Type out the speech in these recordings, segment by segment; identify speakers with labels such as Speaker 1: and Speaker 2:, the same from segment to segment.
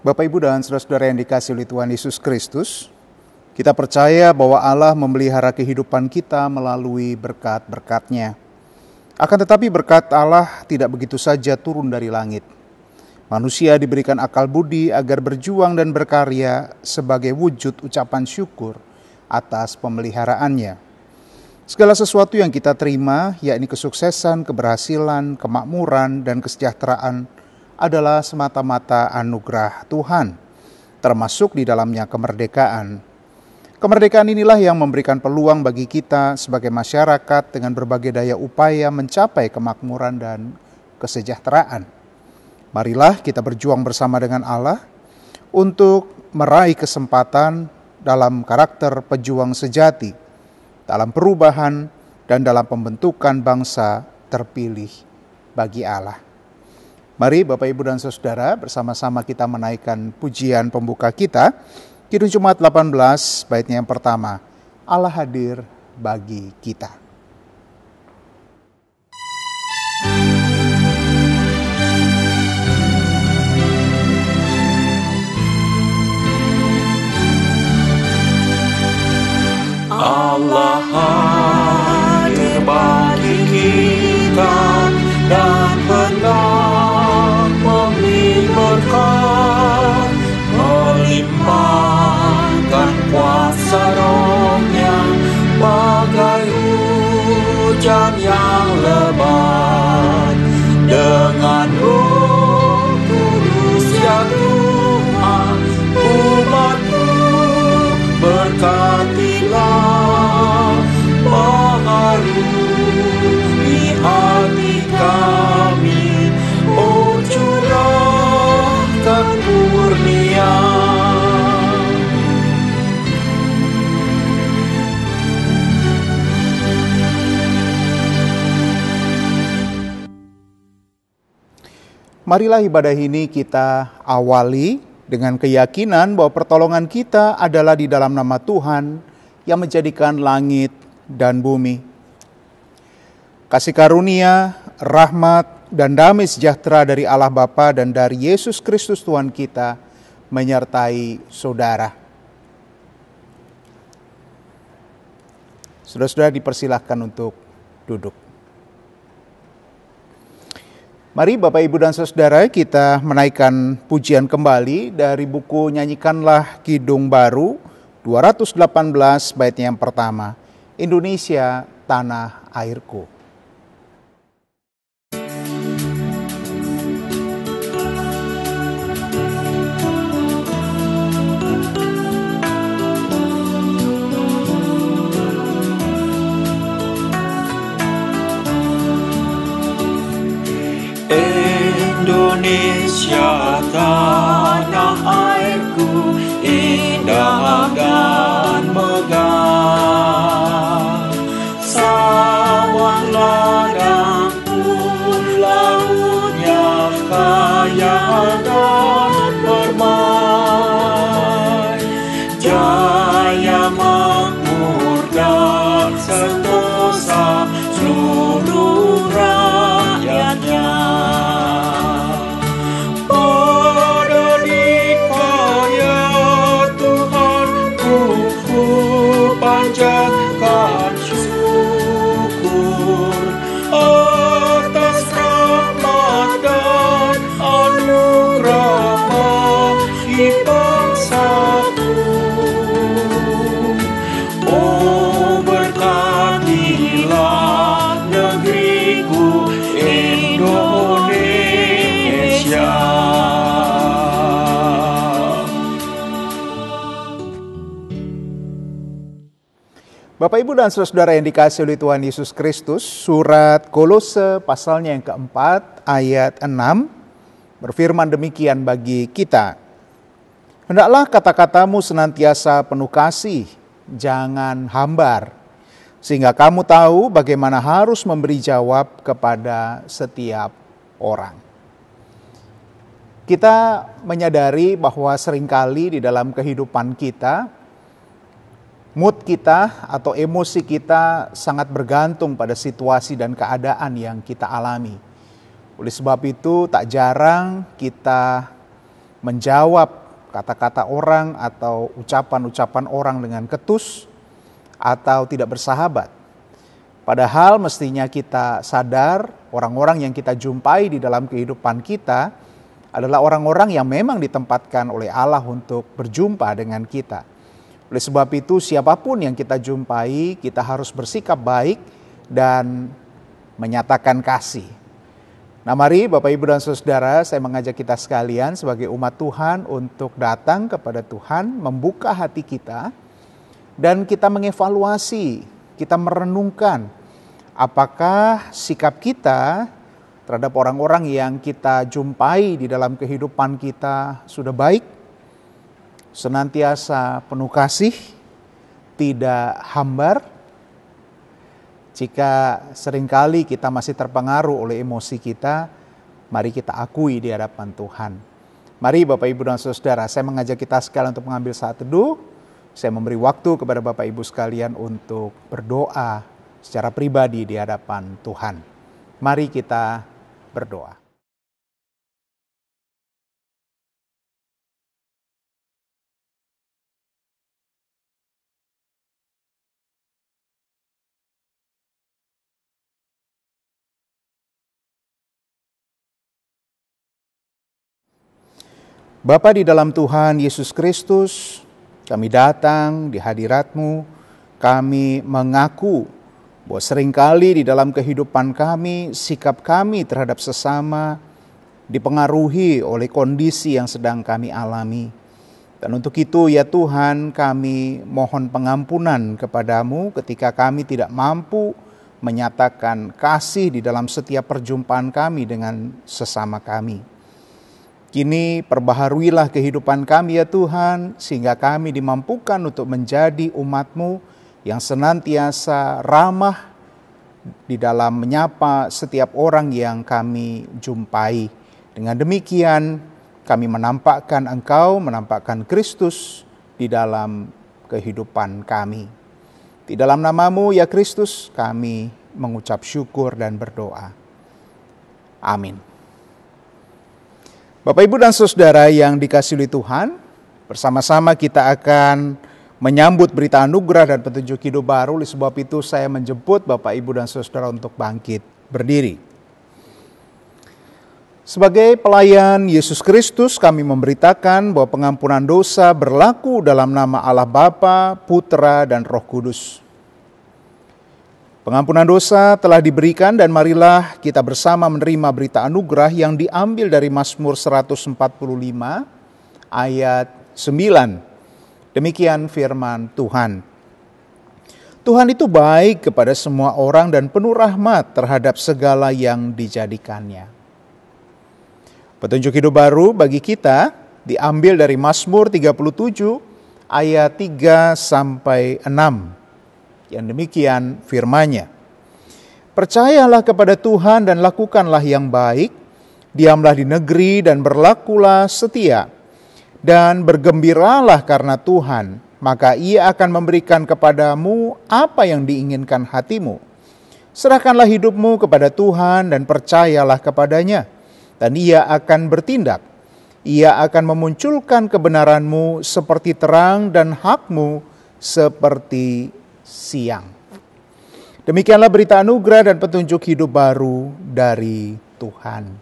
Speaker 1: Bapak, Ibu, dan saudara-saudara yang dikasihi oleh Tuhan Yesus Kristus, kita percaya bahwa Allah memelihara kehidupan kita melalui berkat-berkat-Nya. Akan tetapi berkat Allah tidak begitu saja turun dari langit. Manusia diberikan akal budi agar berjuang dan berkarya sebagai wujud ucapan syukur atas pemeliharaannya. Segala sesuatu yang kita terima, yakni kesuksesan, keberhasilan, kemakmuran, dan kesejahteraan, adalah semata-mata anugerah Tuhan, termasuk di dalamnya kemerdekaan. Kemerdekaan inilah yang memberikan peluang bagi kita sebagai masyarakat dengan berbagai daya upaya mencapai kemakmuran dan kesejahteraan. Marilah kita berjuang bersama dengan Allah untuk meraih kesempatan dalam karakter pejuang sejati, dalam perubahan dan dalam pembentukan bangsa terpilih bagi Allah. Mari Bapak, Ibu, dan saudara bersama-sama kita menaikkan pujian pembuka kita, Kidung Jumat 18 baitnya yang pertama, Allah hadir bagi kita.
Speaker 2: Allah hadir bagi kita dan hendak memberi berkat, melimpahkan kuasa Roh-Nya bagai hujan yang lebat. Dengan Roh Kudus ya Tuhan, umat-Mu berkatilah, mengarungi hati kami, oh curahkan kurnia.
Speaker 1: Marilah ibadah ini kita awali dengan keyakinan bahwa pertolongan kita adalah di dalam nama Tuhan yang menjadikan langit dan bumi. Kasih karunia, rahmat, dan damai sejahtera dari Allah Bapa dan dari Yesus Kristus Tuhan kita menyertai saudara. Saudara-saudara dipersilahkan untuk duduk. Mari Bapak, Ibu, dan saudara kita menaikkan pujian kembali dari buku Nyanyikanlah Kidung Baru 218 baitnya yang pertama, Indonesia Tanah Airku.
Speaker 2: Indonesia tanah airku, indah dan megah. Sawah ladangku, lautnya kaya dan permai. Jaya makmur dan sentosa seluruh rakyatnya. Panjatkan syukur atas rahmat dan anugerah bagi bangsaku. Oh berkatilah negeriku Indonesia.
Speaker 1: Bapak, Ibu, dan saudara yang dikasihi oleh Tuhan Yesus Kristus, surat Kolose pasalnya yang keempat ayat 6 berfirman demikian bagi kita. Hendaklah kata-katamu senantiasa penuh kasih, jangan hambar, sehingga kamu tahu bagaimana harus memberi jawab kepada setiap orang. Kita menyadari bahwa seringkali di dalam kehidupan kita, mood kita atau emosi kita sangat bergantung pada situasi dan keadaan yang kita alami. Oleh sebab itu tak jarang kita menjawab kata-kata orang atau ucapan-ucapan orang dengan ketus atau tidak bersahabat. Padahal mestinya kita sadar orang-orang yang kita jumpai di dalam kehidupan kita adalah orang-orang yang memang ditempatkan oleh Allah untuk berjumpa dengan kita. Oleh sebab itu siapapun yang kita jumpai, kita harus bersikap baik dan menyatakan kasih. Nah mari Bapak Ibu dan Saudara, saya mengajak kita sekalian sebagai umat Tuhan untuk datang kepada Tuhan, membuka hati kita, dan kita mengevaluasi, kita merenungkan apakah sikap kita terhadap orang-orang yang kita jumpai di dalam kehidupan kita sudah baik, senantiasa penuh kasih, tidak hambar. Jika seringkali kita masih terpengaruh oleh emosi kita, mari kita akui di hadapan Tuhan. Mari Bapak Ibu dan Saudara, saya mengajak kita sekalian untuk mengambil saat teduh. Saya memberi waktu kepada Bapak Ibu sekalian untuk berdoa secara pribadi di hadapan Tuhan. Mari kita berdoa. Bapa di dalam Tuhan Yesus Kristus, kami datang di hadirat-Mu, kami mengaku bahwa seringkali di dalam kehidupan kami, sikap kami terhadap sesama dipengaruhi oleh kondisi yang sedang kami alami. Dan untuk itu ya Tuhan, kami mohon pengampunan kepadamu ketika kami tidak mampu menyatakan kasih di dalam setiap perjumpaan kami dengan sesama kami. Kini perbaharuilah kehidupan kami ya Tuhan, sehingga kami dimampukan untuk menjadi umat-Mu yang senantiasa ramah di dalam menyapa setiap orang yang kami jumpai. Dengan demikian kami menampakkan Engkau, menampakkan Kristus di dalam kehidupan kami. Di dalam nama-Mu ya Kristus kami mengucap syukur dan berdoa. Amin. Bapak Ibu dan Saudara yang dikasihi Tuhan, bersama-sama kita akan menyambut berita anugerah dan petunjuk hidup baru. Oleh sebab itu saya menjemput Bapak Ibu dan Saudara untuk bangkit berdiri. Sebagai pelayan Yesus Kristus, kami memberitakan bahwa pengampunan dosa berlaku dalam nama Allah Bapa, Putra, dan Roh Kudus. Pengampunan dosa telah diberikan dan marilah kita bersama menerima berita anugerah yang diambil dari Mazmur 145 ayat 9. Demikian firman Tuhan. Tuhan itu baik kepada semua orang dan penuh rahmat terhadap segala yang dijadikannya. Petunjuk hidup baru bagi kita diambil dari Mazmur 37 ayat 3 sampai 6. Yang demikian firman-Nya. Percayalah kepada Tuhan dan lakukanlah yang baik, diamlah di negeri dan berlakulah setia. Dan bergembiralah karena Tuhan, maka Ia akan memberikan kepadamu apa yang diinginkan hatimu. Serahkanlah hidupmu kepada Tuhan dan percayalah kepadanya, dan Ia akan bertindak. Ia akan memunculkan kebenaranmu seperti terang dan hakmu seperti siang. Demikianlah berita anugerah dan petunjuk hidup baru dari Tuhan.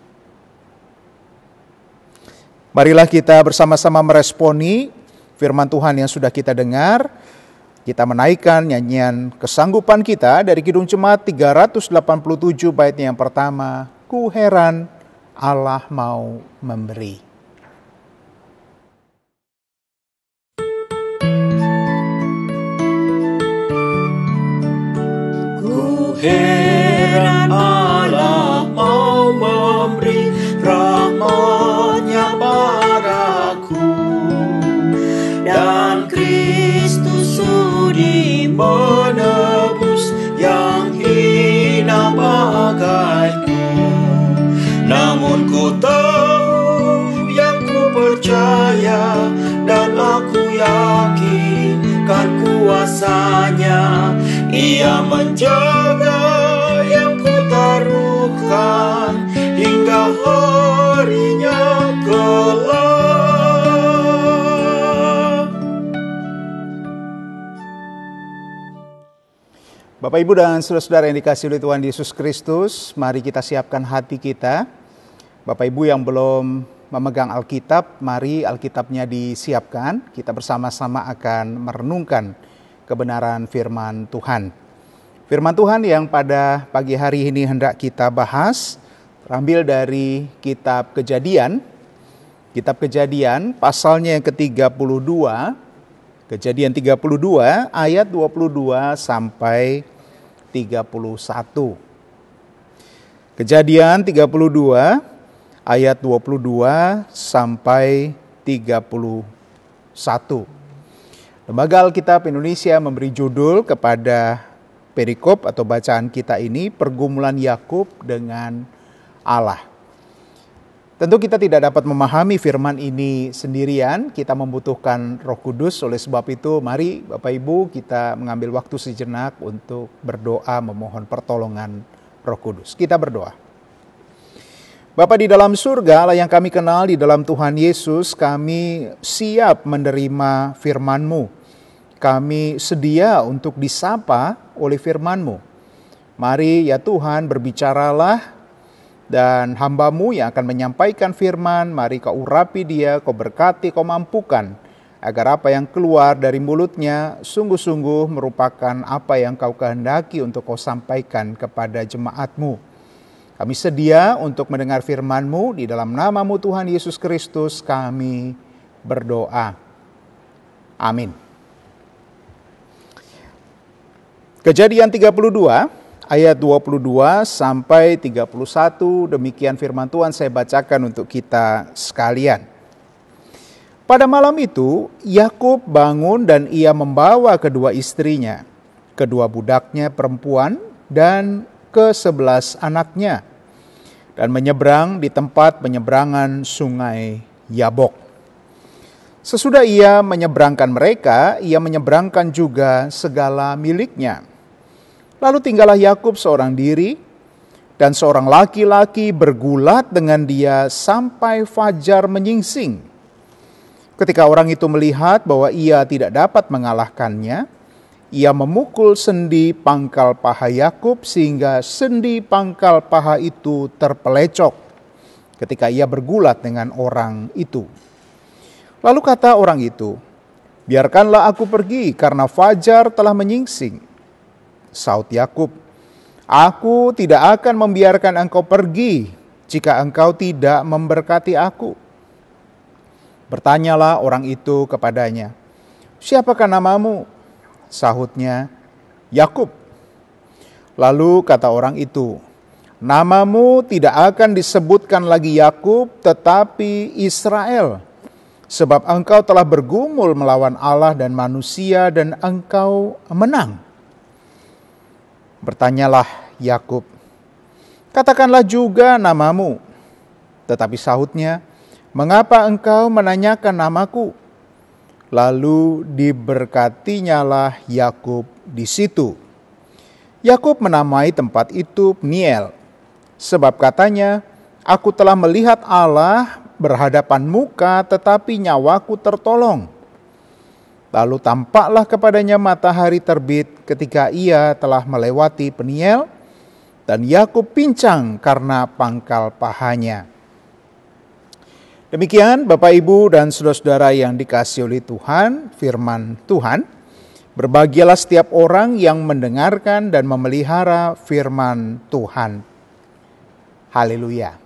Speaker 1: Marilah kita bersama-sama meresponi firman Tuhan yang sudah kita dengar. Kita menaikkan nyanyian kesanggupan kita dari Kidung Jemaat 387 baitnya yang pertama. Ku heran Allah mau memberi.
Speaker 2: Ku heran Allah mau memberi rahmat-Nya padaku, dan Kristus sudi menebus yang hina bagaiku. Namun ku tahu yang ku percaya, dan aku yakin kan kuasa-Nya. Ia menjaga yang ku taruhkan hingga harinya kelak.
Speaker 1: Bapak, Ibu, dan saudara-saudara yang dikasihi oleh Tuhan Yesus Kristus, mari kita siapkan hati kita. Bapak, Ibu yang belum memegang Alkitab, mari Alkitabnya disiapkan. Kita bersama-sama akan merenungkan kebenaran firman Tuhan. Firman Tuhan yang pada pagi hari ini hendak kita bahas, terambil dari kitab Kejadian. Kitab Kejadian, pasalnya yang ke-32, Kejadian 32 ayat 22 sampai 31. Kejadian 32 ayat 22 sampai 31. Lembaga Alkitab Indonesia memberi judul kepada perikop atau bacaan kita ini, pergumulan Yakub dengan Allah. Tentu kita tidak dapat memahami firman ini sendirian, kita membutuhkan Roh Kudus. Oleh sebab itu, mari Bapak Ibu kita mengambil waktu sejenak untuk berdoa memohon pertolongan Roh Kudus. Kita berdoa. Bapa di dalam surga, Allah yang kami kenal di dalam Tuhan Yesus, kami siap menerima firman-Mu. Kami sedia untuk disapa oleh firman-Mu. Mari ya Tuhan, berbicaralah. Dan hamba-Mu yang akan menyampaikan firman, mari Kau urapi dia, Kau berkati, Kau mampukan, agar apa yang keluar dari mulutnya sungguh-sungguh merupakan apa yang Kau kehendaki untuk Kau sampaikan kepada jemaat-Mu. Kami sedia untuk mendengar firman-Mu, di dalam nama-Mu Tuhan Yesus Kristus kami berdoa. Amin. Kejadian 32 ayat 22 sampai 31, demikian firman Tuhan saya bacakan untuk kita sekalian. Pada malam itu, Yakub bangun dan ia membawa kedua istrinya, kedua budaknya perempuan dan ke-11 anaknya, dan menyeberang di tempat penyeberangan sungai Yabok. Sesudah ia menyeberangkan mereka, ia menyeberangkan juga segala miliknya. Lalu tinggallah Yakub seorang diri, dan seorang laki-laki bergulat dengan dia sampai fajar menyingsing. Ketika orang itu melihat bahwa ia tidak dapat mengalahkannya, ia memukul sendi pangkal paha Yakub sehingga sendi pangkal paha itu terpelecok ketika ia bergulat dengan orang itu. Lalu kata orang itu, "Biarkanlah aku pergi karena fajar telah menyingsing." Saut Yakub, "Aku tidak akan membiarkan engkau pergi jika engkau tidak memberkati aku." Bertanyalah orang itu kepadanya, "Siapakah namamu?" Sahutnya, "Yakub." Lalu kata orang itu, "Namamu tidak akan disebutkan lagi Yakub tetapi Israel, sebab engkau telah bergumul melawan Allah dan manusia dan engkau menang." Bertanyalah Yakub, "Katakanlah juga namamu." Tetapi sahutnya, "Mengapa engkau menanyakan namaku?" Lalu diberkatinyalah Yakub di situ. Yakub menamai tempat itu Peniel, sebab katanya, "Aku telah melihat Allah berhadapan muka, tetapi nyawaku tertolong." Lalu tampaklah kepadanya matahari terbit ketika ia telah melewati Peniel, dan Yakub pincang karena pangkal pahanya. Demikian Bapak, Ibu, dan saudara-saudara yang dikasihi oleh Tuhan, firman Tuhan. Berbahagialah setiap orang yang mendengarkan dan memelihara firman Tuhan. Haleluya.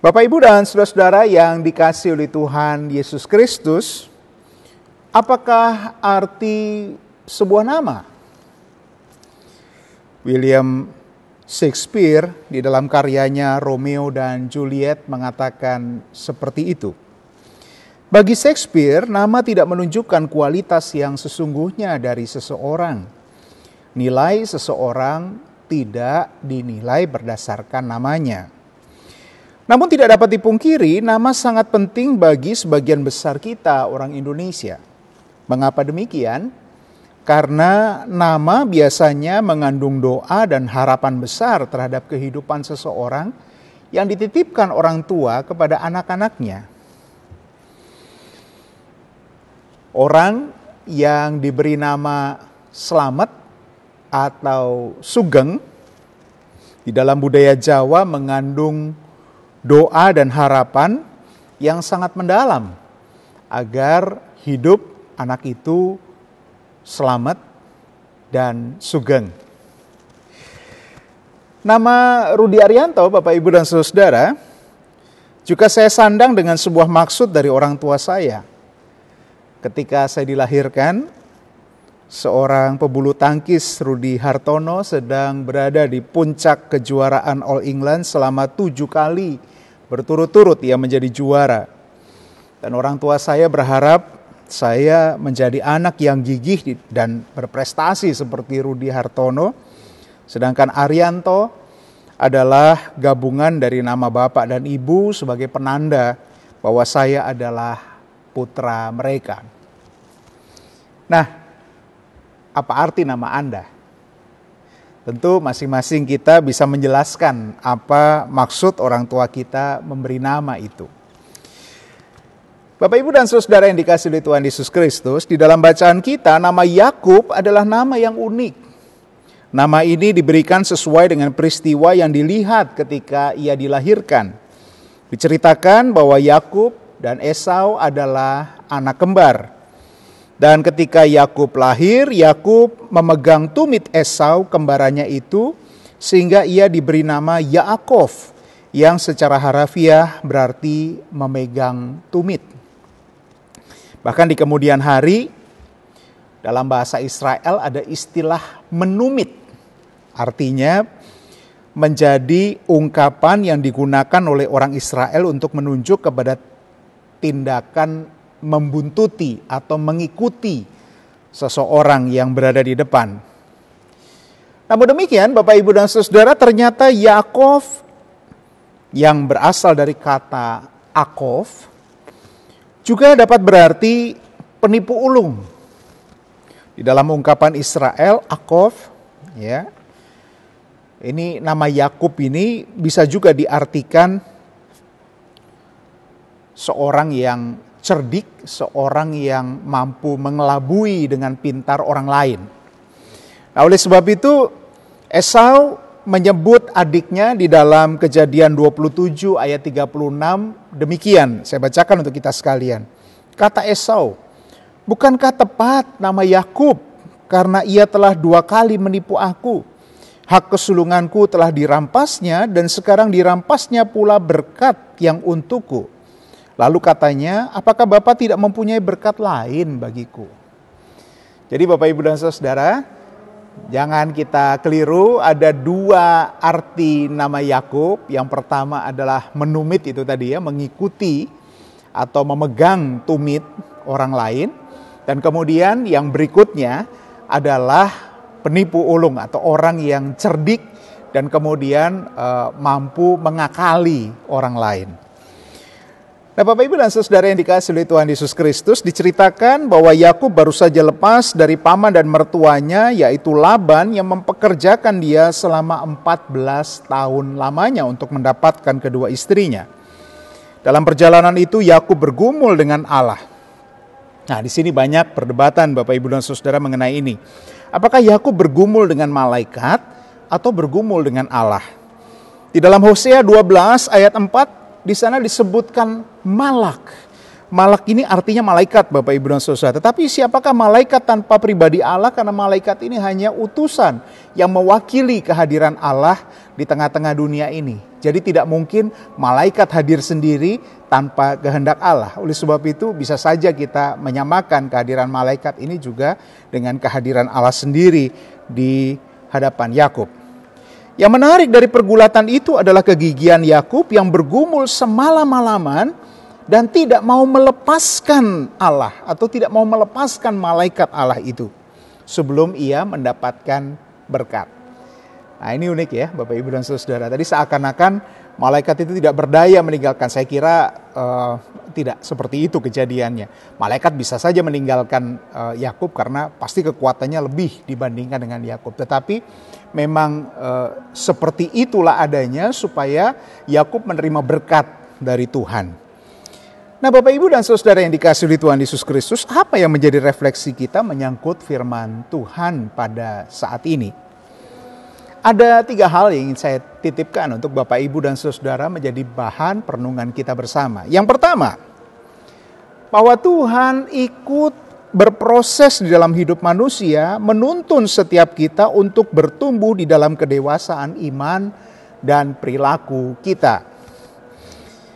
Speaker 1: Bapak, Ibu, dan saudara-saudara yang dikasihi oleh Tuhan Yesus Kristus, apakah arti sebuah nama? William Shakespeare di dalam karyanya Romeo dan Juliet mengatakan seperti itu. Bagi Shakespeare, nama tidak menunjukkan kualitas yang sesungguhnya dari seseorang. Nilai seseorang tidak dinilai berdasarkan namanya. Namun tidak dapat dipungkiri, nama sangat penting bagi sebagian besar kita orang Indonesia. Mengapa demikian? Karena nama biasanya mengandung doa dan harapan besar terhadap kehidupan seseorang yang dititipkan orang tua kepada anak-anaknya. Orang yang diberi nama Slamet atau Sugeng di dalam budaya Jawa mengandung doa dan harapan yang sangat mendalam agar hidup anak itu selamat dan sugeng. Nama Rudi Arianto, Bapak Ibu dan Saudara, juga saya sandang dengan sebuah maksud dari orang tua saya. Ketika saya dilahirkan, seorang pebulu tangkis Rudi Hartono sedang berada di puncak kejuaraan All England selama 7 kali berturut-turut ia menjadi juara. Dan orang tua saya berharap saya menjadi anak yang gigih dan berprestasi seperti Rudi Hartono. Sedangkan Arianto adalah gabungan dari nama bapak dan ibu sebagai penanda bahwa saya adalah putra mereka. Nah, apa arti nama Anda? Tentu masing-masing kita bisa menjelaskan apa maksud orang tua kita memberi nama itu. Bapak, Ibu, dan Saudara yang dikasihi oleh Tuhan Yesus Kristus, di dalam bacaan kita nama Yakub adalah nama yang unik. Nama ini diberikan sesuai dengan peristiwa yang dilihat ketika ia dilahirkan. Diceritakan bahwa Yakub dan Esau adalah anak kembar. Dan ketika Yakub lahir, Yakub memegang tumit Esau kembarannya itu, sehingga ia diberi nama Yaakov, yang secara harafiah berarti memegang tumit. Bahkan di kemudian hari, dalam bahasa Israel ada istilah menumit. Artinya menjadi ungkapan yang digunakan oleh orang Israel untuk menunjuk kepada tindakan membuntuti atau mengikuti seseorang yang berada di depan. Namun demikian, Bapak, Ibu, dan Saudara, ternyata Yaakov yang berasal dari kata Akov juga dapat berarti penipu ulung. Di dalam ungkapan Israel, Akov, ya, ini nama Yakub ini bisa juga diartikan seorang yang cerdik, seorang yang mampu mengelabui dengan pintar orang lain. Nah, oleh sebab itu Esau menyebut adiknya di dalam Kejadian 27 ayat 36 demikian. Saya bacakan untuk kita sekalian. Kata Esau, "Bukankah tepat nama Yakub, karena ia telah 2 kali menipu aku. Hak kesulunganku telah dirampasnya dan sekarang dirampasnya pula berkat yang untukku." Lalu katanya, "Apakah Bapak tidak mempunyai berkat lain bagiku?" Jadi Bapak, Ibu, dan Saudara, jangan kita keliru, ada 2 arti nama Yakub. Yang pertama adalah menumit itu tadi ya, mengikuti atau memegang tumit orang lain. Dan kemudian yang berikutnya adalah penipu ulung atau orang yang cerdik dan kemudian mampu mengakali orang lain. Nah, Bapak, Ibu, dan Saudara yang dikasihi oleh Tuhan Yesus Kristus, diceritakan bahwa Yakub baru saja lepas dari paman dan mertuanya, yaitu Laban, yang mempekerjakan dia selama 14 tahun lamanya untuk mendapatkan kedua istrinya. Dalam perjalanan itu Yakub bergumul dengan Allah. Nah, di sini banyak perdebatan Bapak, Ibu, dan Saudara mengenai ini. Apakah Yakub bergumul dengan malaikat atau bergumul dengan Allah? Di dalam Hosea 12 ayat 4 di sana disebutkan malak. Malak ini artinya malaikat, Bapak, Ibu, dan Saudara. Tetapi siapakah malaikat tanpa pribadi Allah? Karena malaikat ini hanya utusan yang mewakili kehadiran Allah di tengah-tengah dunia ini. Jadi tidak mungkin malaikat hadir sendiri tanpa kehendak Allah. Oleh sebab itu bisa saja kita menyamakan kehadiran malaikat ini juga dengan kehadiran Allah sendiri di hadapan Yakub. Yang menarik dari pergulatan itu adalah kegigihan Yakub yang bergumul semalam-malaman dan tidak mau melepaskan Allah atau tidak mau melepaskan malaikat Allah itu sebelum ia mendapatkan berkat. Nah, ini unik ya Bapak, Ibu, dan Saudara. Tadi seakan-akan malaikat itu tidak berdaya meninggalkan. Saya kira tidak seperti itu kejadiannya. Malaikat bisa saja meninggalkan Yakub karena pasti kekuatannya lebih dibandingkan dengan Yakub. Tetapi memang seperti itulah adanya supaya Yakub menerima berkat dari Tuhan. Nah, Bapak Ibu dan Saudara yang dikasihi Tuhan Yesus Kristus, apa yang menjadi refleksi kita menyangkut firman Tuhan pada saat ini? Ada 3 hal yang ingin saya titipkan untuk Bapak Ibu dan Saudara menjadi bahan perenungan kita bersama. Yang pertama, bahwa Tuhan ikut berproses di dalam hidup manusia, menuntun setiap kita untuk bertumbuh di dalam kedewasaan iman dan perilaku kita.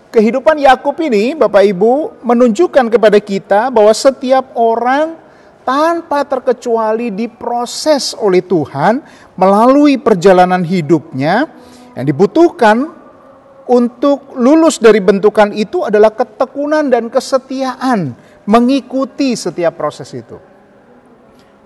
Speaker 1: Kehidupan Yakub ini, Bapak Ibu, menunjukkan kepada kita bahwa setiap orang tanpa terkecuali diproses oleh Tuhan melalui perjalanan hidupnya. Yang dibutuhkan untuk lulus dari bentukan itu adalah ketekunan dan kesetiaan mengikuti setiap proses itu.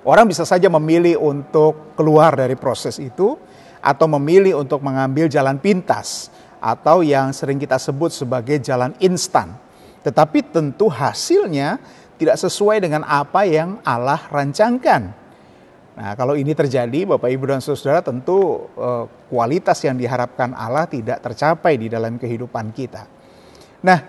Speaker 1: Orang bisa saja memilih untuk keluar dari proses itu atau memilih untuk mengambil jalan pintas atau yang sering kita sebut sebagai jalan instan. Tetapi tentu hasilnya tidak sesuai dengan apa yang Allah rancangkan. Nah, kalau ini terjadi, Bapak Ibu dan Saudara, tentu kualitas yang diharapkan Allah tidak tercapai di dalam kehidupan kita. Nah,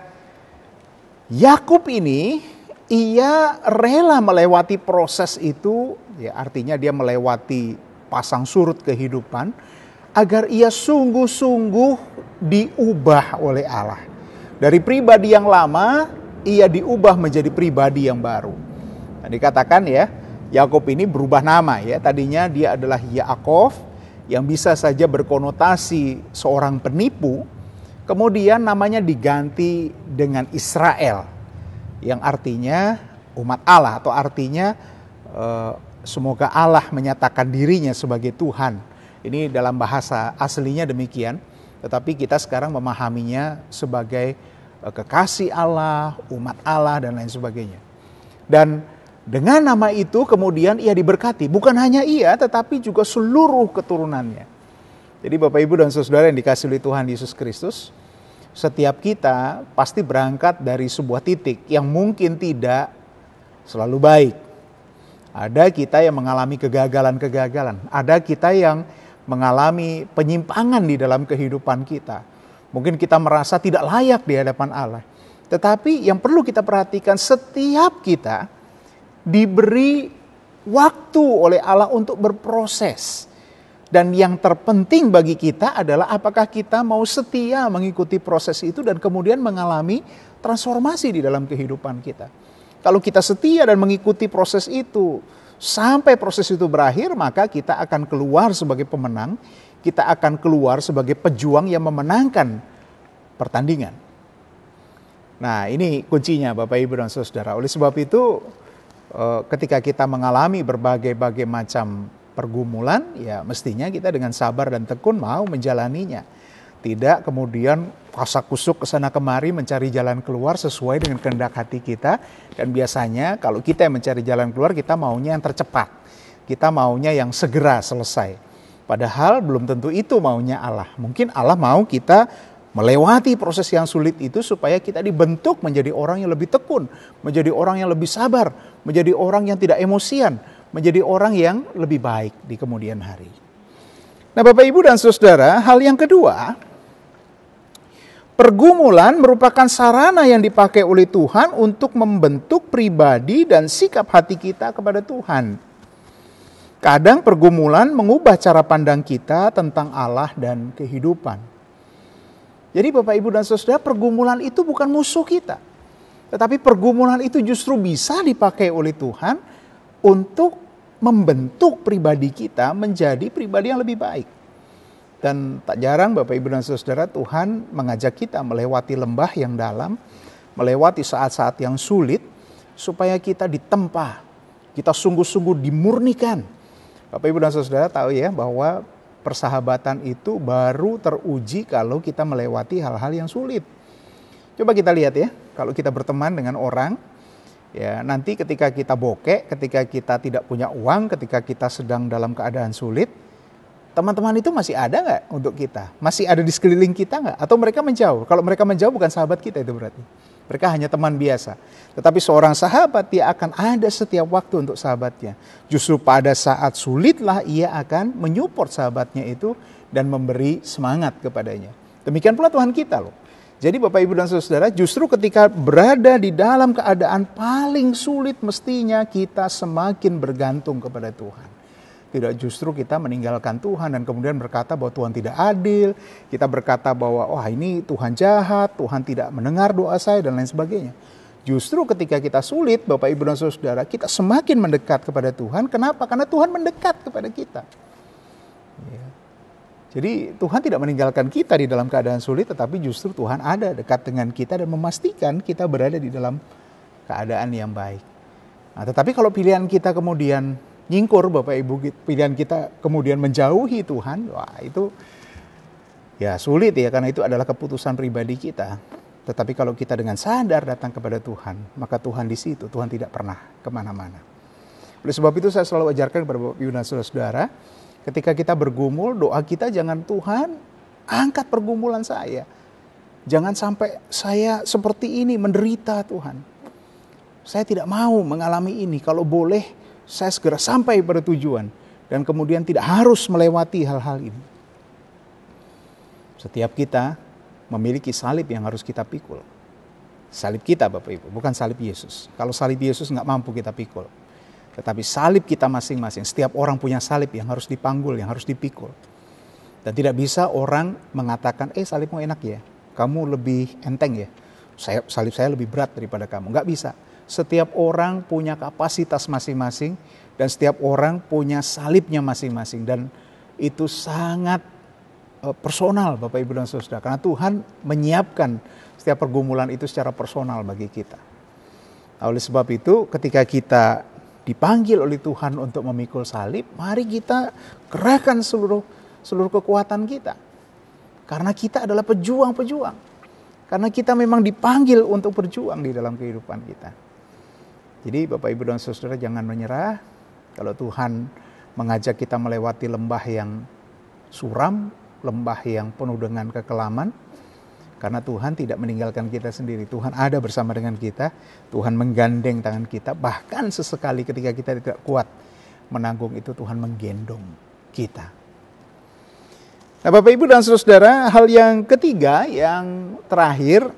Speaker 1: Yakub ini ia rela melewati proses itu, ya artinya dia melewati pasang surut kehidupan agar ia sungguh-sungguh diubah oleh Allah. Dari pribadi yang lama, ia diubah menjadi pribadi yang baru. Nah, dikatakan ya, Yakub ini berubah nama ya. Tadinya dia adalah Yaakov yang bisa saja berkonotasi seorang penipu. Kemudian namanya diganti dengan Israel yang artinya umat Allah atau artinya semoga Allah menyatakan dirinya sebagai Tuhan. Ini dalam bahasa aslinya demikian, tetapi kita sekarang memahaminya sebagai kekasih Allah, umat Allah dan lain sebagainya. Dan dengan nama itu kemudian ia diberkati, bukan hanya ia tetapi juga seluruh keturunannya. Jadi Bapak Ibu dan Saudara yang dikasihi oleh Tuhan Yesus Kristus, setiap kita pasti berangkat dari sebuah titik yang mungkin tidak selalu baik. Ada kita yang mengalami kegagalan-kegagalan, ada kita yang mengalami penyimpangan di dalam kehidupan kita. Mungkin kita merasa tidak layak di hadapan Allah. Tetapi yang perlu kita perhatikan, setiap kita diberi waktu oleh Allah untuk berproses. Dan yang terpenting bagi kita adalah apakah kita mau setia mengikuti proses itu dan kemudian mengalami transformasi di dalam kehidupan kita. Kalau kita setia dan mengikuti proses itu, sampai proses itu berakhir, maka kita akan keluar sebagai pemenang, kita akan keluar sebagai pejuang yang memenangkan pertandingan. Nah, ini kuncinya Bapak Ibu dan Saudara. Oleh sebab itu, ketika kita mengalami berbagai macam pergumulan, ya mestinya kita dengan sabar dan tekun mau menjalaninya. Tidak kemudian kasak-kusuk kesana kemari mencari jalan keluar sesuai dengan kehendak hati kita. Dan biasanya kalau kita yang mencari jalan keluar, kita maunya yang tercepat. Kita maunya yang segera selesai. Padahal belum tentu itu maunya Allah. Mungkin Allah mau kita melewati proses yang sulit itu supaya kita dibentuk menjadi orang yang lebih tekun, menjadi orang yang lebih sabar, menjadi orang yang tidak emosian, menjadi orang yang lebih baik di kemudian hari. Nah, Bapak Ibu dan Saudara, hal yang kedua, pergumulan merupakan sarana yang dipakai oleh Tuhan untuk membentuk pribadi dan sikap hati kita kepada Tuhan. Kadang pergumulan mengubah cara pandang kita tentang Allah dan kehidupan. Jadi Bapak Ibu dan Saudara, pergumulan itu bukan musuh kita. Tetapi pergumulan itu justru bisa dipakai oleh Tuhan untuk membentuk pribadi kita menjadi pribadi yang lebih baik. Dan tak jarang Bapak Ibu dan Saudara, Tuhan mengajak kita melewati lembah yang dalam, melewati saat-saat yang sulit, supaya kita ditempa, kita sungguh-sungguh dimurnikan. Bapak Ibu dan Saudara tahu ya bahwa persahabatan itu baru teruji kalau kita melewati hal-hal yang sulit. Coba kita lihat ya, kalau kita berteman dengan orang, ya nanti ketika kita bokek, ketika kita tidak punya uang, ketika kita sedang dalam keadaan sulit, teman-teman itu masih ada nggak untuk kita? Masih ada di sekeliling kita nggak? Atau mereka menjauh? Kalau mereka menjauh bukan sahabat kita itu berarti. Mereka hanya teman biasa. Tetapi seorang sahabat, dia akan ada setiap waktu untuk sahabatnya. Justru pada saat sulitlah ia akan menyupport sahabatnya itu dan memberi semangat kepadanya. Demikian pula Tuhan kita loh. Jadi Bapak Ibu dan Saudara, justru ketika berada di dalam keadaan paling sulit mestinya kita semakin bergantung kepada Tuhan. Tidak justru kita meninggalkan Tuhan dan kemudian berkata bahwa Tuhan tidak adil. Kita berkata bahwa wah ini Tuhan jahat, Tuhan tidak mendengar doa saya dan lain sebagainya. Justru ketika kita sulit Bapak Ibu dan Saudara, kita semakin mendekat kepada Tuhan. Kenapa? Karena Tuhan mendekat kepada kita. Ya. Jadi Tuhan tidak meninggalkan kita di dalam keadaan sulit, tetapi justru Tuhan ada dekat dengan kita dan memastikan kita berada di dalam keadaan yang baik. Nah, tetapi kalau pilihan kita kemudian nyingkur Bapak Ibu, pilihan kita kemudian menjauhi Tuhan, wah itu ya sulit ya, karena itu adalah keputusan pribadi kita. Tetapi kalau kita dengan sadar datang kepada Tuhan, maka Tuhan di situ, Tuhan tidak pernah kemana-mana. Oleh sebab itu saya selalu ajarkan kepada Bapak Ibu dan Saudara, ketika kita bergumul, doa kita jangan Tuhan angkat pergumulan saya. Jangan sampai saya seperti ini menderita Tuhan. Saya tidak mau mengalami ini. Kalau boleh saya segera sampai pada tujuan. Dan kemudian tidak harus melewati hal-hal ini. Setiap kita memiliki salib yang harus kita pikul. Salib kita Bapak Ibu, bukan salib Yesus. Kalau salib Yesus nggak mampu kita pikul. Tetapi salib kita masing-masing, setiap orang punya salib yang harus dipanggul, yang harus dipikul. Dan tidak bisa orang mengatakan, salibmu enak ya, kamu lebih enteng ya, salib saya lebih berat daripada kamu. Nggak bisa. Setiap orang punya kapasitas masing-masing, dan setiap orang punya salibnya masing-masing. Dan itu sangat personal Bapak Ibu dan Saudara. Karena Tuhan menyiapkan setiap pergumulan itu secara personal bagi kita. Nah, oleh sebab itu ketika kita dipanggil oleh Tuhan untuk memikul salib, mari kita kerahkan seluruh kekuatan kita. Karena kita adalah pejuang-pejuang. Karena kita memang dipanggil untuk berjuang di dalam kehidupan kita. Jadi Bapak Ibu dan Saudara jangan menyerah. Kalau Tuhan mengajak kita melewati lembah yang suram, lembah yang penuh dengan kekelaman, karena Tuhan tidak meninggalkan kita sendiri. Tuhan ada bersama dengan kita. Tuhan menggandeng tangan kita. Bahkan sesekali ketika kita tidak kuat menanggung itu, Tuhan menggendong kita. Nah Bapak Ibu dan Saudara, hal yang ketiga, yang terakhir,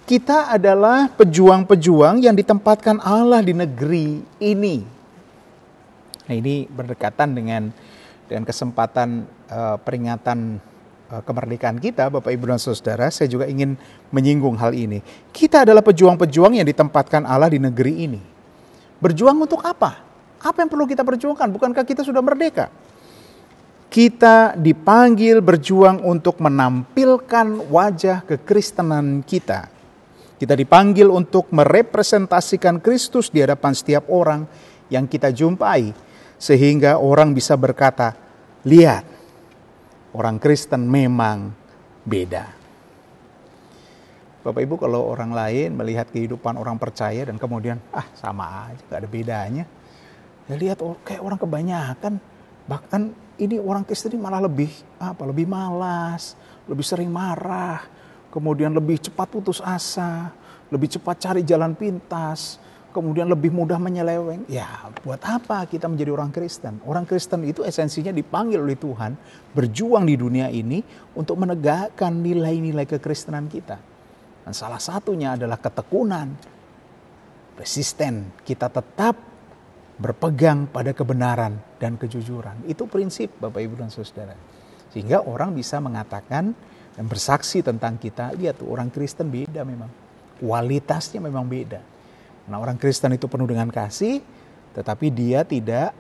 Speaker 1: kita adalah pejuang-pejuang yang ditempatkan Allah di negeri ini. Nah ini berdekatan dengan kesempatan peringatan kemerdekaan kita, Bapak Ibu dan Saudara. Saya juga ingin menyinggung hal ini. Kita adalah pejuang-pejuang yang ditempatkan Allah di negeri ini. Berjuang untuk apa? Apa yang perlu kita perjuangkan? Bukankah kita sudah merdeka? Kita dipanggil berjuang untuk menampilkan wajah kekristenan kita. Kita dipanggil untuk merepresentasikan Kristus di hadapan setiap orang yang kita jumpai. Sehingga orang bisa berkata, lihat, orang Kristen memang beda. Bapak Ibu, kalau orang lain melihat kehidupan orang percaya dan kemudian sama aja, gak ada bedanya. Ya lihat kayak orang kebanyakan, bahkan ini orang Kristen ini malah lebih malas, lebih sering marah, kemudian lebih cepat putus asa, lebih cepat cari jalan pintas, kemudian lebih mudah menyeleweng. Ya, buat apa kita menjadi orang Kristen? Orang Kristen itu esensinya dipanggil oleh Tuhan berjuang di dunia ini untuk menegakkan nilai-nilai kekristenan kita. Dan salah satunya adalah ketekunan, resisten. Kita tetap berpegang pada kebenaran dan kejujuran. Itu prinsip Bapak Ibu dan Saudara. Sehingga orang bisa mengatakan dan bersaksi tentang kita, lihat tuh orang Kristen beda memang. Kualitasnya memang beda. Nah, orang Kristen itu penuh dengan kasih, tetapi dia tidak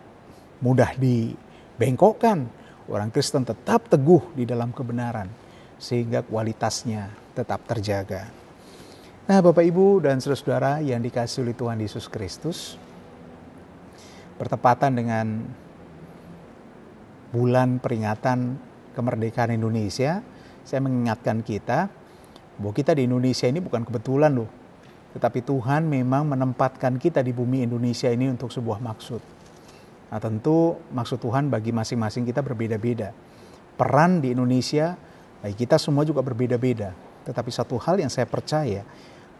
Speaker 1: mudah dibengkokkan. Orang Kristen tetap teguh di dalam kebenaran, sehingga kualitasnya tetap terjaga. Nah, Bapak Ibu dan saudara-saudara yang dikasihi oleh Tuhan Yesus Kristus, bertepatan dengan bulan peringatan kemerdekaan Indonesia, saya mengingatkan kita bahwa kita di Indonesia ini bukan kebetulan loh. Tetapi Tuhan memang menempatkan kita di bumi Indonesia ini untuk sebuah maksud. Nah tentu maksud Tuhan bagi masing-masing kita berbeda-beda. Peran di Indonesia, bagi kita semua juga berbeda-beda. Tetapi satu hal yang saya percaya,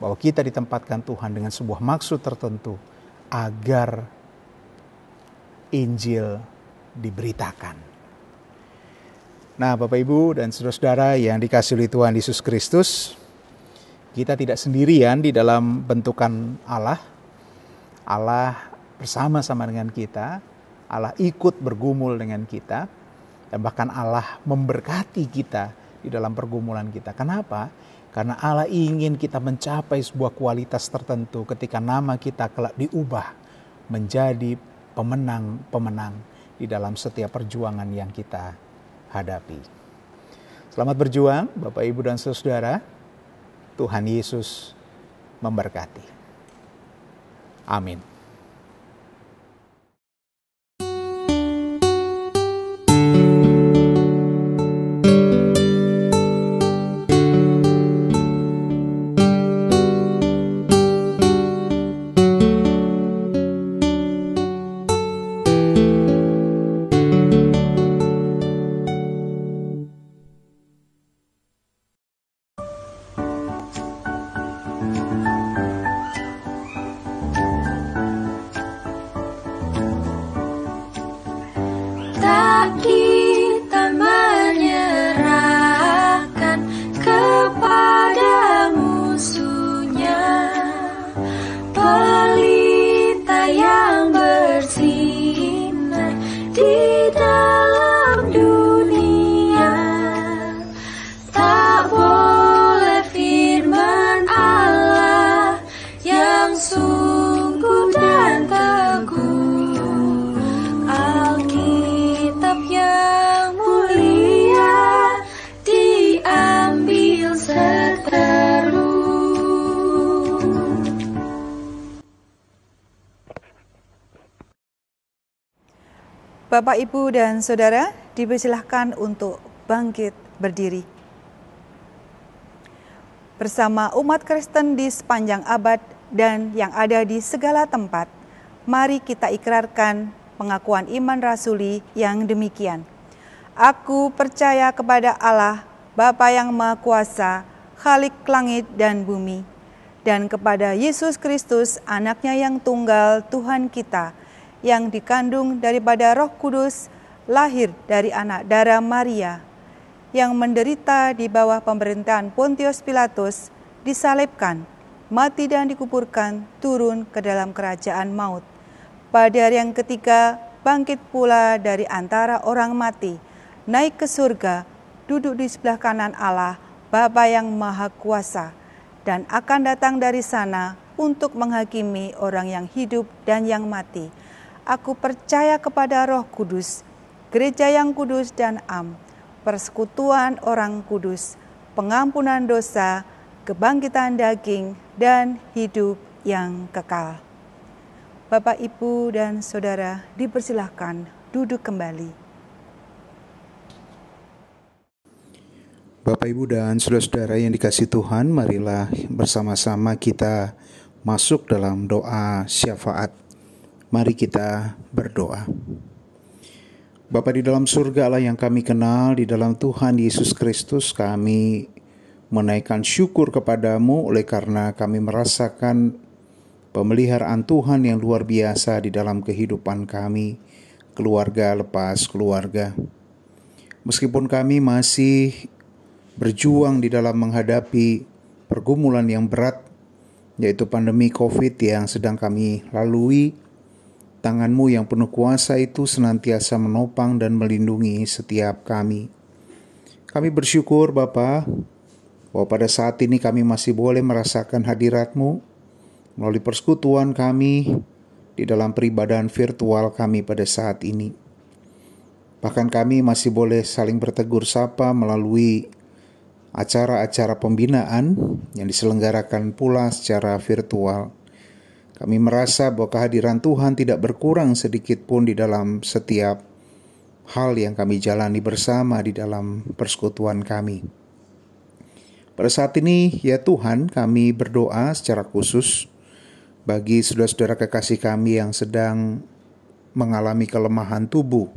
Speaker 1: bahwa kita ditempatkan Tuhan dengan sebuah maksud tertentu, agar Injil diberitakan. Nah, Bapak Ibu dan saudara-saudara yang dikasihi oleh Tuhan Yesus Kristus, kita tidak sendirian di dalam bentukan Allah. Allah bersama-sama dengan kita, Allah ikut bergumul dengan kita, dan bahkan Allah memberkati kita di dalam pergumulan kita. Kenapa? Karena Allah ingin kita mencapai sebuah kualitas tertentu ketika nama kita kelak diubah menjadi pemenang-pemenang di dalam setiap perjuangan yang kita hadapi. Selamat berjuang Bapak Ibu dan saudara. Tuhan Yesus memberkati. Amin.
Speaker 3: Tak kita menyerahkan kepada musuhnya, pelita yang bersinar di dalam dunia. Tak boleh firman Allah yang sungguh dan teguh, Alkitab yang mulia diambil seteru.
Speaker 4: Bapak, Ibu, dan Saudara, dipersilahkan untuk bangkit berdiri. Bersama umat Kristen di sepanjang abad dan yang ada di segala tempat, mari kita ikrarkan pengakuan iman rasuli yang demikian. Aku percaya kepada Allah, Bapa yang Maha Kuasa, Khalik langit dan bumi, dan kepada Yesus Kristus, anaknya yang tunggal, Tuhan kita, yang dikandung daripada Roh Kudus, lahir dari anak darah Maria, yang menderita di bawah pemerintahan Pontius Pilatus, disalibkan, mati dan dikuburkan, turun ke dalam kerajaan maut. Pada hari yang ketiga, bangkit pula dari antara orang mati, naik ke surga, duduk di sebelah kanan Allah, Bapa yang Maha Kuasa, dan akan datang dari sana untuk menghakimi orang yang hidup dan yang mati. Aku percaya kepada Roh Kudus, gereja yang kudus dan am, persekutuan orang kudus, pengampunan dosa, kebangkitan daging, dan hidup yang kekal. Bapak, Ibu, dan Saudara, dipersilahkan duduk kembali.
Speaker 1: Bapak, Ibu, dan saudara-saudara yang dikasihi Tuhan, marilah bersama-sama kita masuk dalam doa syafaat. Mari kita berdoa. Bapa di dalam surga, Allah yang kami kenal, di dalam Tuhan Yesus Kristus, kami menaikkan syukur kepadamu oleh karena kami merasakan pemeliharaan Tuhan yang luar biasa di dalam kehidupan kami, keluarga lepas keluarga. Meskipun kami masih berjuang di dalam menghadapi pergumulan yang berat, yaitu pandemi COVID yang sedang kami lalui, tangan-Mu yang penuh kuasa itu senantiasa menopang dan melindungi setiap kami. Kami bersyukur Bapa, bahwa pada saat ini kami masih boleh merasakan hadirat-Mu melalui persekutuan kami di dalam peribadahan virtual kami pada saat ini. Bahkan kami masih boleh saling bertegur sapa melalui acara-acara pembinaan yang diselenggarakan pula secara virtual. Kami merasa bahwa kehadiran Tuhan tidak berkurang sedikit pun di dalam setiap hal yang kami jalani bersama di dalam persekutuan kami. Pada saat ini, ya Tuhan, kami berdoa secara khusus bagi saudara-saudara kekasih kami yang sedang mengalami kelemahan tubuh.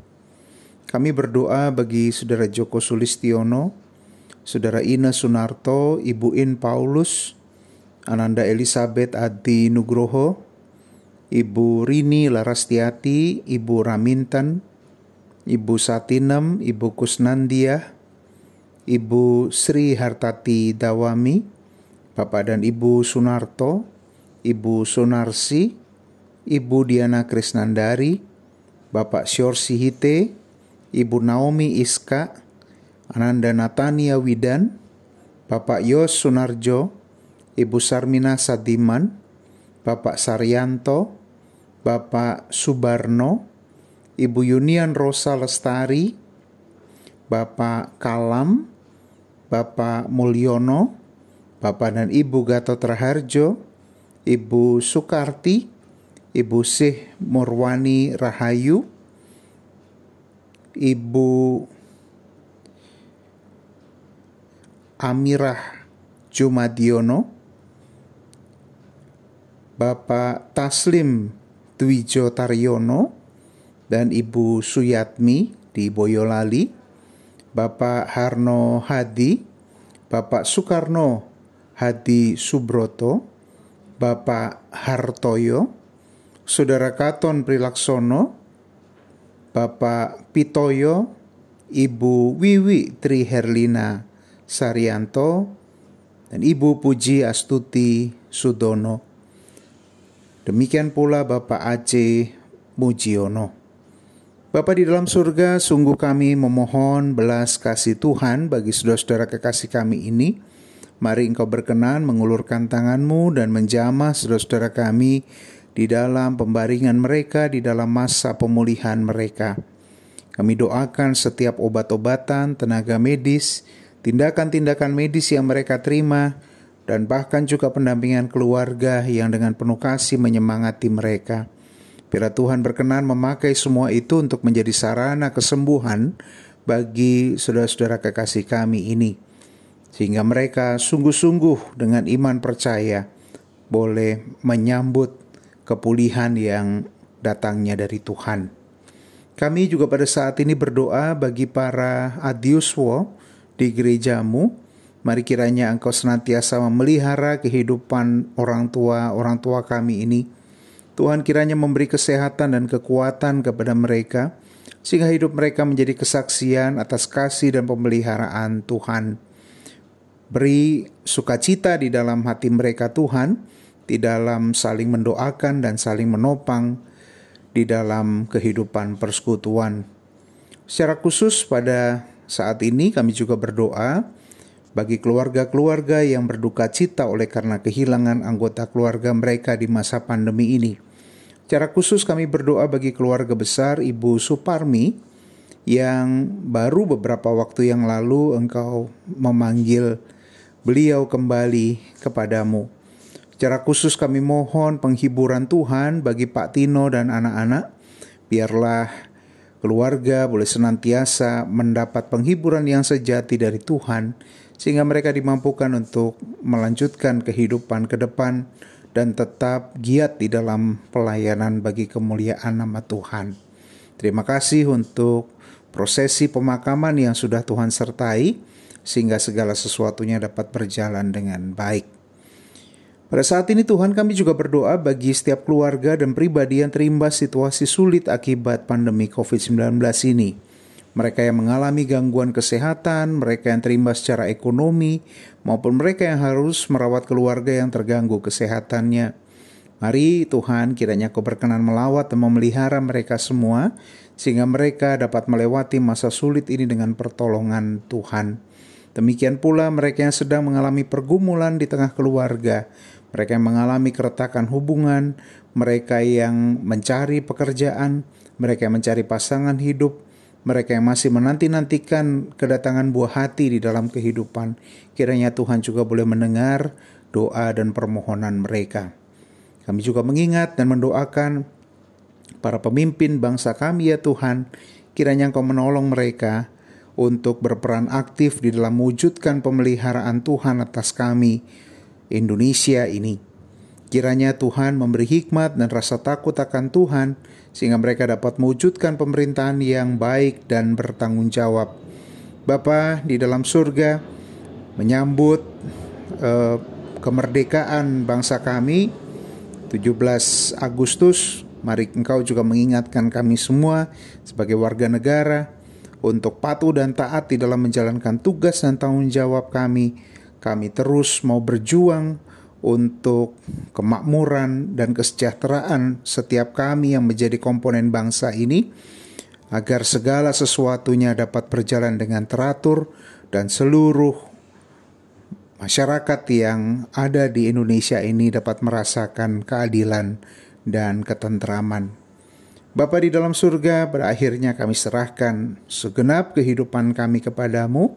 Speaker 1: Kami berdoa bagi saudara Joko Sulistiono, saudara Ina Sunarto, Ibu In Paulus, Ananda Elizabeth Adi Nugroho, Ibu Rini Larastiati, Ibu Ramintan, Ibu Satinem, Ibu Kusnandia, Ibu Sri Hartati Dawami, Bapak dan Ibu Sunarto, Ibu Sunarsi, Ibu Diana Krisnandari, Bapak Syorsi Hite, Ibu Naomi Iska, Ananda Natania Widan, Bapak Yos Sunarjo, Ibu Sarmina Sadiman, Bapak Saryanto, Bapak Subarno, Ibu Yunian Rosa Lestari, Bapak Kalam, Bapak Mulyono, Bapak dan Ibu Gatot Raharjo, Ibu Sukarti, Ibu Sih Murwani Rahayu, Ibu Amirah Jumadiono, Bapak Taslim Dwijo Taryono, dan Ibu Suyatmi di Boyolali, Bapak Harno Hadi, Bapak Soekarno Hadi Subroto, Bapak Hartoyo, Saudara Katon Prilaksono, Bapak Pitoyo, Ibu Wiwi Tri Herlina Saryanto, dan Ibu Puji Astuti Sudono. Demikian pula Bapak Aceh Mujiono. Bapa di dalam surga, sungguh kami memohon belas kasih Tuhan bagi saudara-saudara kekasih kami ini. Mari Engkau berkenan mengulurkan tangan-Mu dan menjamah saudara-saudara kami di dalam pembaringan mereka, di dalam masa pemulihan mereka. Kami doakan setiap obat-obatan, tenaga medis, tindakan-tindakan medis yang mereka terima, dan bahkan juga pendampingan keluarga yang dengan penuh kasih menyemangati mereka. Biar Tuhan berkenan memakai semua itu untuk menjadi sarana kesembuhan bagi saudara-saudara kekasih kami ini. Sehingga mereka sungguh-sungguh dengan iman percaya boleh menyambut kepulihan yang datangnya dari Tuhan. Kami juga pada saat ini berdoa bagi para adiuswo di gerejamu. Mari kiranya Engkau senantiasa memelihara kehidupan orang tua kami ini. Tuhan kiranya memberi kesehatan dan kekuatan kepada mereka, sehingga hidup mereka menjadi kesaksian atas kasih dan pemeliharaan Tuhan. Beri sukacita di dalam hati mereka Tuhan, di dalam saling mendoakan dan saling menopang di dalam kehidupan persekutuan. Secara khusus pada saat ini kami juga berdoa bagi keluarga-keluarga yang berduka cita oleh karena kehilangan anggota keluarga mereka di masa pandemi ini. Secara khusus kami berdoa bagi keluarga besar Ibu Suparmi yang baru beberapa waktu yang lalu Engkau memanggil beliau kembali kepadamu. Secara khusus kami mohon penghiburan Tuhan bagi Pak Tino dan anak-anak. Biarlah keluarga boleh senantiasa mendapat penghiburan yang sejati dari Tuhan, sehingga mereka dimampukan untuk melanjutkan kehidupan ke depan dan tetap giat di dalam pelayanan bagi kemuliaan nama Tuhan. Terima kasih untuk prosesi pemakaman yang sudah Tuhan sertai, sehingga segala sesuatunya dapat berjalan dengan baik. Pada saat ini Tuhan, kami juga berdoa bagi setiap keluarga dan pribadi yang terimbas situasi sulit akibat pandemi COVID-19 ini. Mereka yang mengalami gangguan kesehatan, mereka yang terimbas secara ekonomi, maupun mereka yang harus merawat keluarga yang terganggu kesehatannya. Mari Tuhan, kiranya Kau berkenan melawat dan memelihara mereka semua, sehingga mereka dapat melewati masa sulit ini dengan pertolongan Tuhan. Demikian pula mereka yang sedang mengalami pergumulan di tengah keluarga, mereka yang mengalami keretakan hubungan, mereka yang mencari pekerjaan, mereka yang mencari pasangan hidup, mereka yang masih menanti-nantikan kedatangan buah hati di dalam kehidupan. Kiranya Tuhan juga boleh mendengar doa dan permohonan mereka. Kami juga mengingat dan mendoakan para pemimpin bangsa kami ya Tuhan. Kiranya Engkau menolong mereka untuk berperan aktif di dalam mewujudkan pemeliharaan Tuhan atas kami Indonesia ini. Kiranya Tuhan memberi hikmat dan rasa takut akan Tuhan, sehingga mereka dapat mewujudkan pemerintahan yang baik dan bertanggung jawab. Bapa di dalam surga, menyambut kemerdekaan bangsa kami 17 Agustus Mari Engkau juga mengingatkan kami semua sebagai warga negara untuk patuh dan taat di dalam menjalankan tugas dan tanggung jawab kami. Kami terus mau berjuang untuk kemakmuran dan kesejahteraan setiap kami yang menjadi komponen bangsa ini, agar segala sesuatunya dapat berjalan dengan teratur dan seluruh masyarakat yang ada di Indonesia ini dapat merasakan keadilan dan ketenteraman. Bapa di dalam surga, pada akhirnya kami serahkan segenap kehidupan kami kepadamu.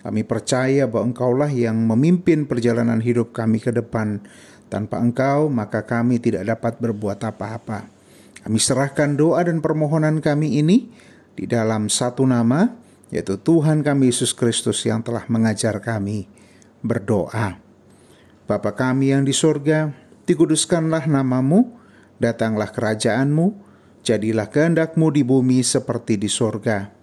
Speaker 1: Kami percaya bahwa Engkaulah yang memimpin perjalanan hidup kami ke depan. Tanpa Engkau, maka kami tidak dapat berbuat apa-apa. Kami serahkan doa dan permohonan kami ini di dalam satu nama, yaitu Tuhan kami Yesus Kristus yang telah mengajar kami berdoa. Bapa kami yang di surga, dikuduskanlah namamu, datanglah kerajaan-Mu, jadilah kehendak-Mu di bumi seperti di surga.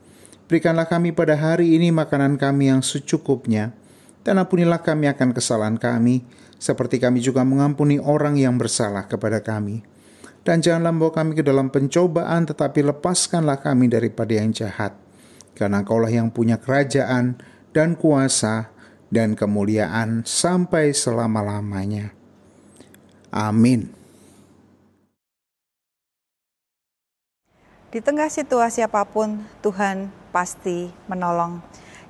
Speaker 1: Berikanlah kami pada hari ini makanan kami yang secukupnya, dan ampunilah kami akan kesalahan kami, seperti kami juga mengampuni orang yang bersalah kepada kami. Dan janganlah membawa kami ke dalam pencobaan, tetapi lepaskanlah kami daripada yang jahat. Karena Engkaulah yang punya kerajaan dan kuasa dan kemuliaan sampai selama-lamanya. Amin.
Speaker 4: Di tengah situasi apapun, Tuhan pasti menolong.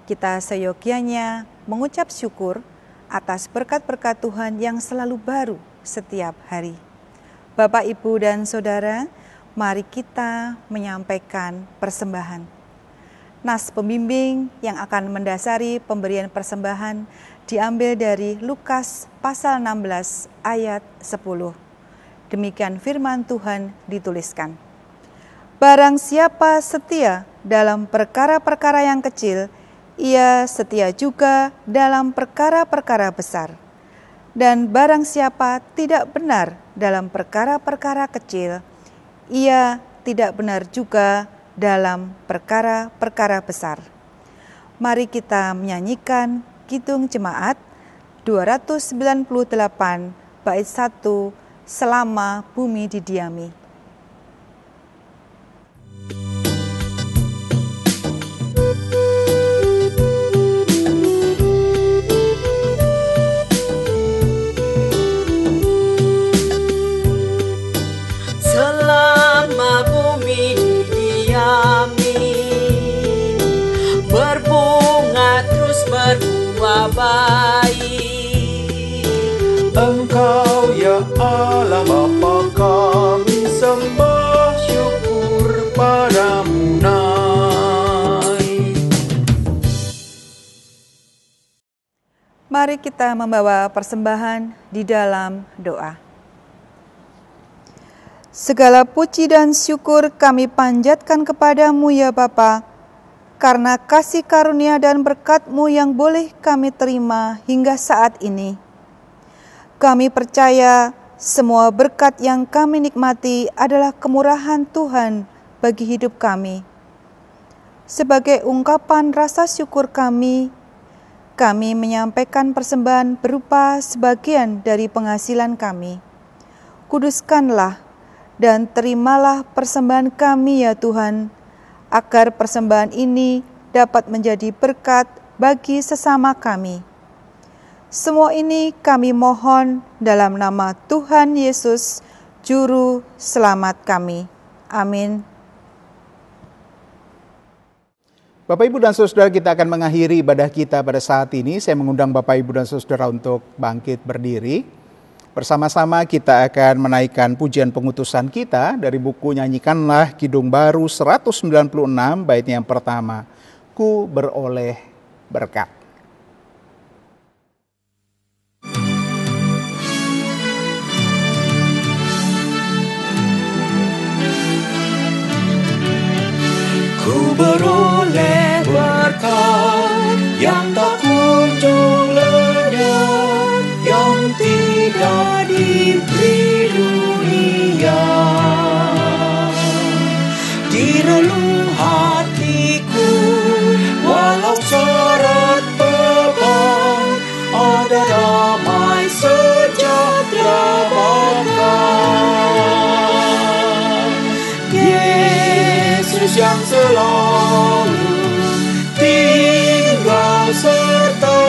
Speaker 4: Kita seyogianya mengucap syukur atas berkat-berkat Tuhan yang selalu baru setiap hari. Bapak, Ibu, dan Saudara, mari kita menyampaikan persembahan. Nas pembimbing yang akan mendasari pemberian persembahan diambil dari Lukas pasal 16 ayat 10. Demikian firman Tuhan dituliskan. Barang siapa setia dalam perkara-perkara yang kecil, ia setia juga dalam perkara-perkara besar. Dan barang siapa tidak benar dalam perkara-perkara kecil, ia tidak benar juga dalam perkara-perkara besar. Mari kita menyanyikan Kidung Jemaat 298 bait 1, Selama Bumi Didiami.
Speaker 2: Selama bumi didiami, berbunga terus berbuah baik. Engkau ya Allah Bapa kami sembah syukur padamu naik.
Speaker 4: Mari kita membawa persembahan di dalam doa. Segala puji dan syukur kami panjatkan kepadamu ya Bapa, karena kasih karunia dan berkat-Mu yang boleh kami terima hingga saat ini. Kami percaya semua berkat yang kami nikmati adalah kemurahan Tuhan bagi hidup kami. Sebagai ungkapan rasa syukur kami menyampaikan persembahan berupa sebagian dari penghasilan kami. Kuduskanlah dan terimalah persembahan kami ya Tuhan, agar persembahan ini dapat menjadi berkat bagi sesama kami. Semua ini kami mohon dalam nama Tuhan Yesus, Juru Selamat kami. Amin.
Speaker 1: Bapak, Ibu, dan Saudara, kita akan mengakhiri ibadah kita pada saat ini. Saya mengundang Bapak, Ibu, dan Saudara untuk bangkit berdiri. Bersama-sama kita akan menaikkan pujian pengutusan kita dari buku Nyanyikanlah Kidung Baru 196 baitnya yang pertama, Ku beroleh berkat.
Speaker 2: Ku beroleh berkat yang tak kunjung lenyap, yang tidak diberi dunia. Di relung hatiku, walau syarat beban, ada damai sejahtera bahkan. Yesus yang selalu tinggal serta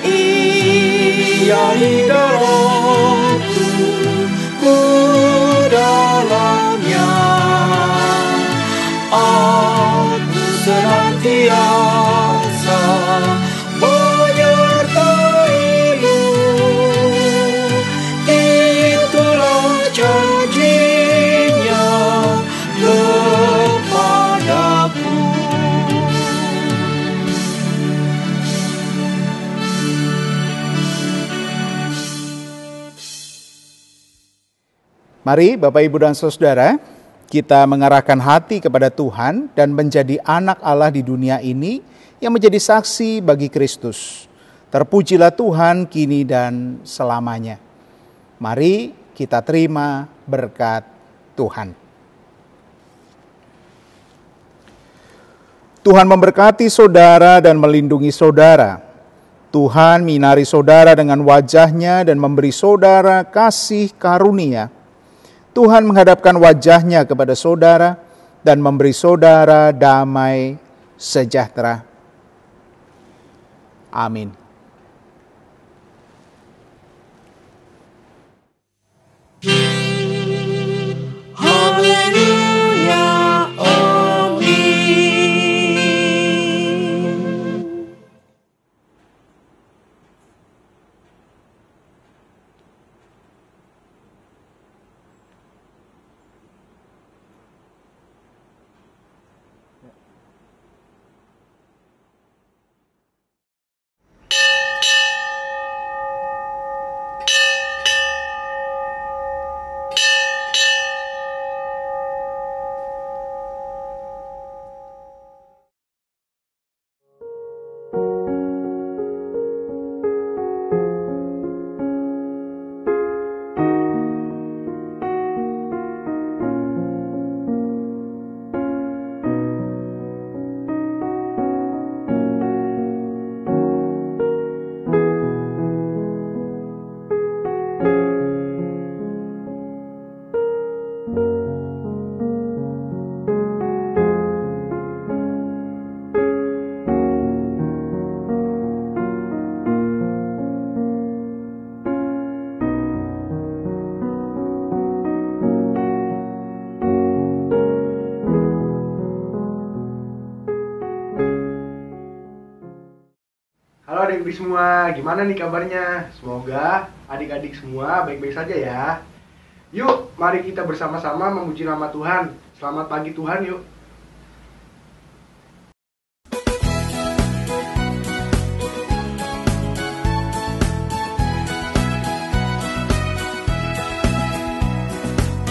Speaker 2: Ia di dalamku, ku dalamnya. Aku senantiasa menyertai-Mu. Itulah janji-Nya kepadaku.
Speaker 1: Mari Bapak, Ibu, dan Saudara, kita mengarahkan hati kepada Tuhan dan menjadi anak Allah di dunia ini yang menjadi saksi bagi Kristus. Terpujilah Tuhan kini dan selamanya. Mari kita terima berkat Tuhan. Tuhan memberkati saudara dan melindungi saudara. Tuhan minari saudara dengan wajah-Nya dan memberi saudara kasih karunia. Tuhan menghadapkan wajah-Nya kepada saudara dan memberi saudara damai sejahtera. Amin.
Speaker 2: Haleluya, amin.
Speaker 5: Halo adik-adik semua, gimana nih kabarnya? Semoga adik-adik semua baik-baik saja ya. Yuk, mari kita bersama-sama memuji nama Tuhan. Selamat pagi Tuhan yuk.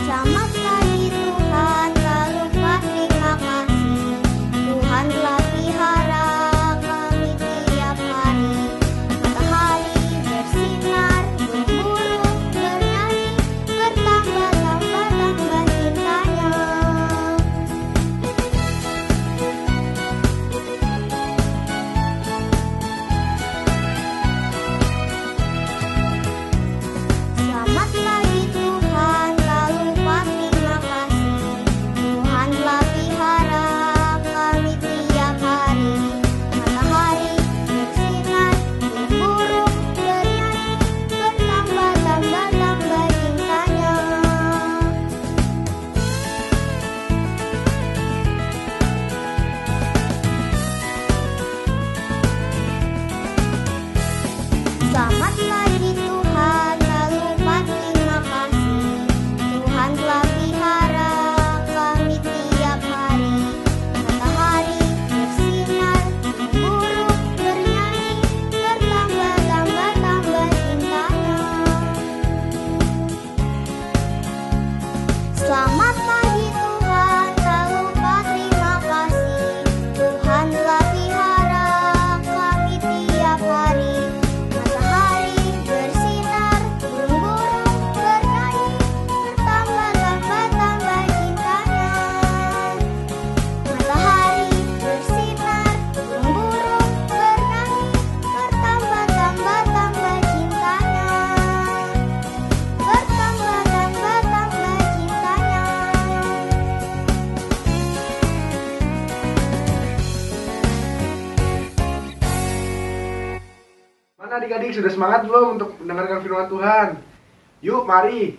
Speaker 3: Selamat pagi Tuhan, lalu terima kasih. Tuhan telah pelihara kami tiap hari. Matahari bersinar, burung bernyanyi, bertambah-tambah cintanya.
Speaker 5: Gimana adik-adik, sudah semangat belum untuk mendengarkan firman Tuhan? Yuk, mari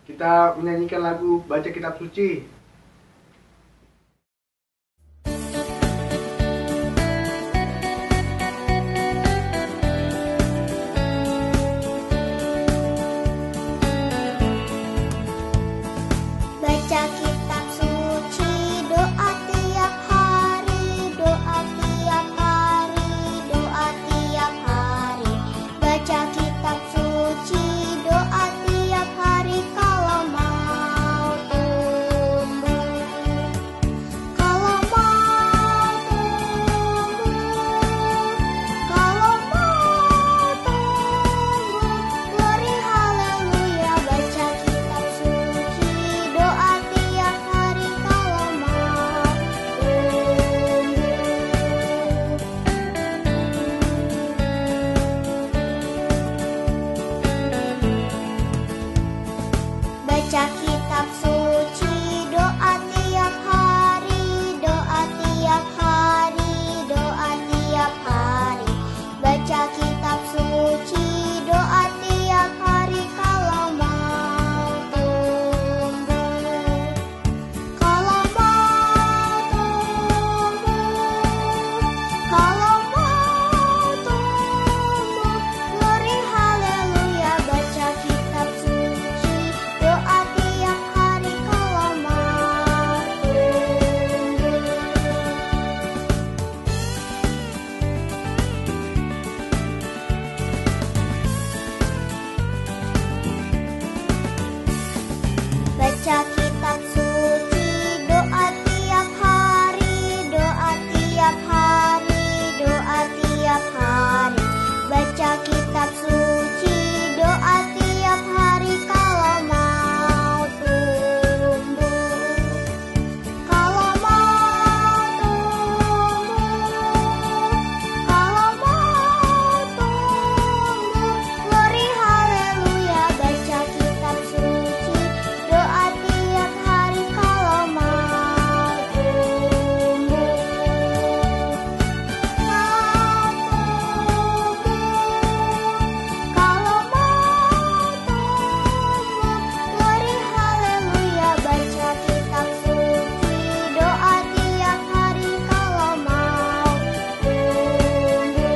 Speaker 5: kita menyanyikan lagu Baca Kitab Suci.
Speaker 3: Baca kitab suci, doa tiap hari, doa tiap hari, doa tiap hari. Baca kitab suci, doa tiap hari kalau mau tumbuh. Kalau mau tumbuh, kalau mau tumbuh. Glory haleluya, baca kitab suci, doa tiap hari kalau mau tumbuh. Baca kitab suci, doa tiap hari, doa tiap hari, doa tiap hari. Baca kitab suci, doa tiap hari kalau mau tumbuh. Kalau mau tumbuh, kalau mau tumbuh. Glory haleluya, baca kitab suci, doa tiap hari kalau mau tumbuh. Baca kitab suci, doa tiap hari, doa tiap hari, doa tiap hari. Baca kitab suci, doa tiap hari kalau mau tumbuh. Kalau mau tumbuh, kalau mau tumbuh. Glory haleluya, baca kitab suci, doa tiap hari kalau mau tumbuh. Mau tumbuh, kalau mau tumbuh. Glory haleluya, baca kitab suci, doa tiap hari kalau mau tumbuh.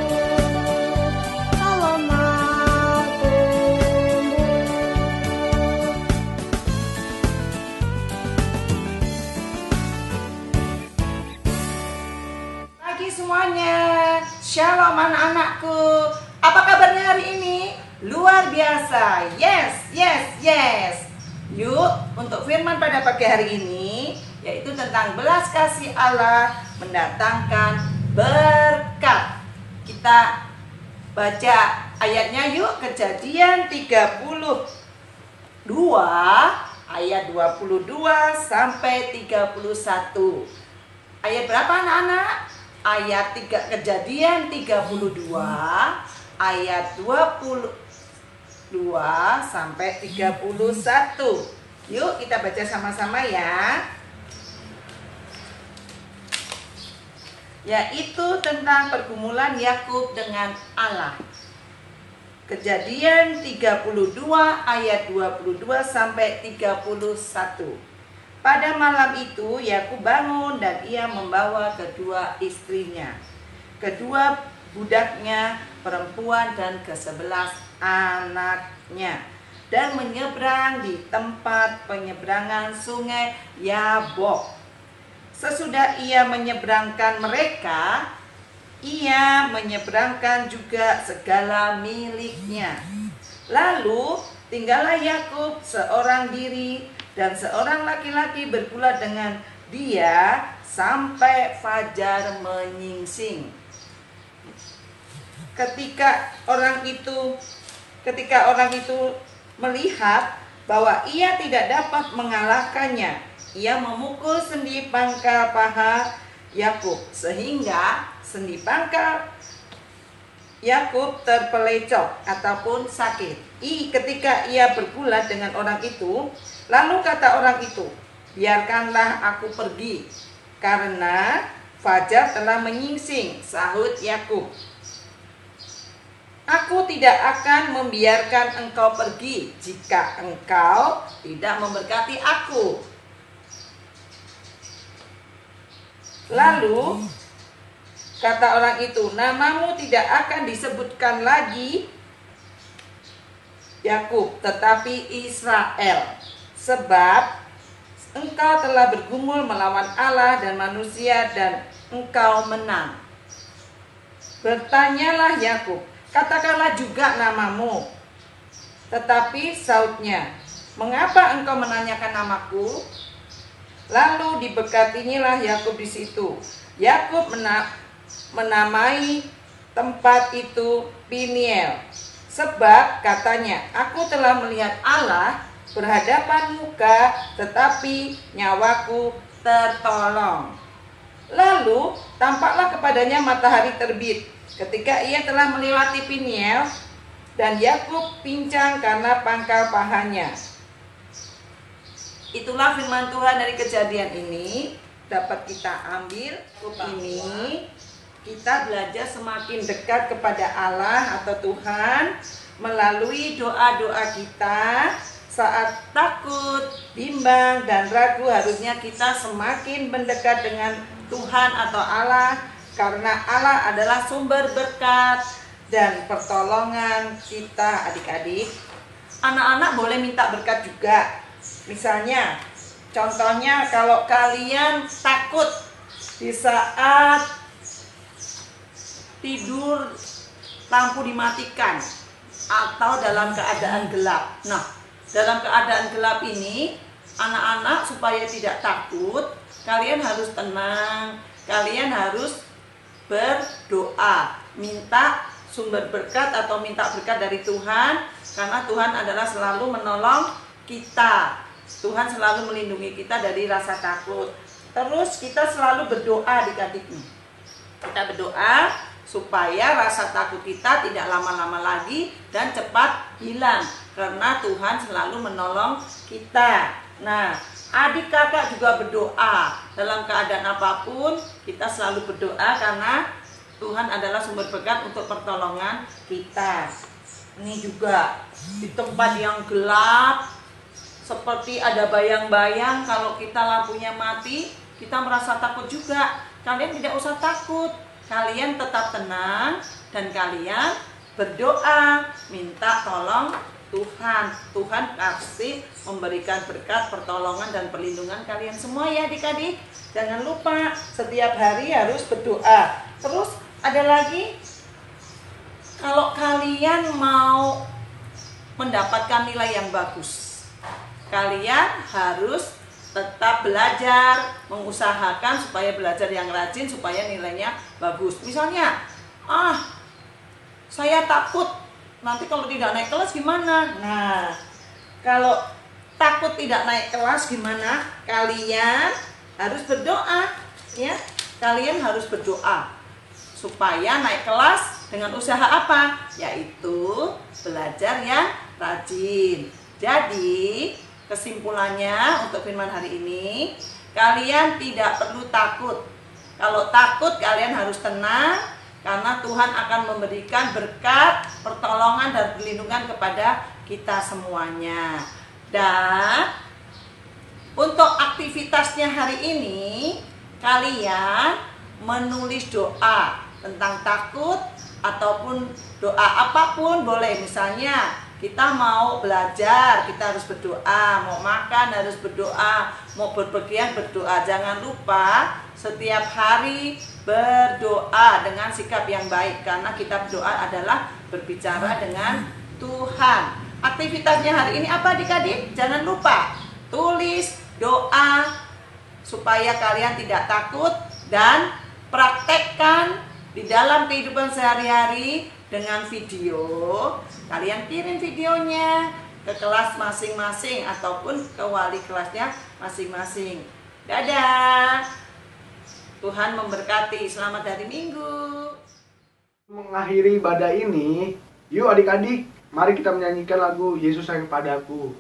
Speaker 3: Kalau mau tumbuh.
Speaker 6: Pagi semuanya, shalom anak-anakku. Apa kabarnya hari ini? Luar biasa. Yes, yes, yes. Yuk, untuk firman pada pagi hari ini yaitu tentang belas kasih Allah mendatangkan berkat. Kita baca ayatnya yuk, Kejadian 32 ayat 22 sampai 31. Ayat berapa anak-anak? Ayat Kejadian 32 ayat 22 sampai 31. Yuk kita baca sama-sama ya. Yaitu tentang pergumulan Yakub dengan Allah. Kejadian 32 ayat 22 sampai 31. Pada malam itu Yakub bangun dan ia membawa kedua istrinya, kedua budaknya perempuan dan ke-11 anaknya, dan menyeberang di tempat penyeberangan sungai Yabok. Sesudah ia menyeberangkan mereka, ia menyeberangkan juga segala miliknya. Lalu tinggallah Yakub seorang diri, dan seorang laki-laki bergulat dengan dia sampai fajar menyingsing. Ketika orang itu melihat bahwa ia tidak dapat mengalahkannya, ia memukul sendi pangkal paha Yakub sehingga sendi pangkal Yakub terpelecok ataupun sakit. Ketika ia bergulat dengan orang itu, lalu kata orang itu, "Biarkanlah aku pergi, karena fajar telah menyingsing," sahut Yakub. Aku tidak akan membiarkan engkau pergi jika engkau tidak memberkati aku. Lalu kata orang itu, namamu tidak akan disebutkan lagi Yakub, tetapi Israel, sebab engkau telah bergumul melawan Allah dan manusia dan engkau menang. Bertanyalah Yakub, katakanlah juga namamu. Tetapi sautnya, mengapa engkau menanyakan namaku? Lalu diberkatinyalah Yakub di situ. Yakub menamai tempat itu Peniel, sebab katanya, aku telah melihat Allah berhadapan muka, tetapi nyawaku tertolong. Lalu tampaklah kepadanya matahari terbit ketika ia telah melewati Peniel, dan Yakub pincang karena pangkal pahanya. Itulah firman Tuhan. Dari kejadian ini dapat kita ambil ini, kita belajar semakin dekat kepada Allah atau Tuhan melalui doa-doa kita. Saat takut, bimbang, dan ragu, harusnya kita semakin mendekat dengan Tuhan atau Allah, karena Allah adalah sumber berkat dan pertolongan kita. Adik-adik, anak-anak boleh minta berkat juga. Misalnya, contohnya kalau kalian takut di saat tidur lampu dimatikan atau dalam keadaan gelap. Nah, dalam keadaan gelap ini, anak-anak supaya tidak takut, kalian harus tenang, kalian harus berdoa, minta sumber berkat atau minta berkat dari Tuhan, karena Tuhan adalah selalu menolong kita. Tuhan selalu melindungi kita dari rasa takut. Terus kita selalu berdoa, adik-adik. Kita berdoa supaya rasa takut kita tidak lama-lama lagi dan cepat hilang, karena Tuhan selalu menolong kita. Nah, adik kakak juga berdoa. Dalam keadaan apapun, kita selalu berdoa karena Tuhan adalah sumber berkat untuk pertolongan kita. Ini juga di tempat yang gelap, seperti ada bayang-bayang, kalau kita lampunya mati, kita merasa takut juga. Kalian tidak usah takut. Kalian tetap tenang dan kalian berdoa, minta tolong Tuhan. Tuhan pasti memberikan berkat, pertolongan, dan perlindungan kalian semua ya adik-adik. Jangan lupa setiap hari harus berdoa. Terus ada lagi, kalau kalian mau mendapatkan nilai yang bagus, kalian harus tetap belajar, mengusahakan supaya belajar yang rajin, supaya nilainya bagus. Misalnya, saya takut nanti kalau tidak naik kelas gimana? Nah, kalau takut tidak naik kelas gimana? Kalian harus berdoa, ya. Kalian harus berdoa supaya naik kelas dengan usaha apa? Yaitu belajar yang rajin. Jadi, kesimpulannya untuk firman hari ini, kalian tidak perlu takut. Kalau takut, kalian harus tenang, karena Tuhan akan memberikan berkat, pertolongan, dan perlindungan kepada kita semuanya. Dan untuk aktivitasnya hari ini, kalian menulis doa tentang takut ataupun doa apapun boleh. Misalnya kita mau belajar, kita harus berdoa, mau makan harus berdoa, mau berpergian berdoa. Jangan lupa setiap hari berdoa dengan sikap yang baik, karena kita berdoa adalah berbicara dengan Tuhan. Aktivitasnya hari ini apa adik-adik? Jangan lupa tulis doa supaya kalian tidak takut, dan praktekkan di dalam kehidupan sehari-hari dengan video. Kalian kirim videonya ke kelas masing-masing ataupun ke wali kelasnya masing-masing. Dadah. Tuhan memberkati. Selamat hari Minggu.
Speaker 5: Mengakhiri ibadah ini, yuk adik-adik, mari kita menyanyikan lagu Yesus Sayang Padaku.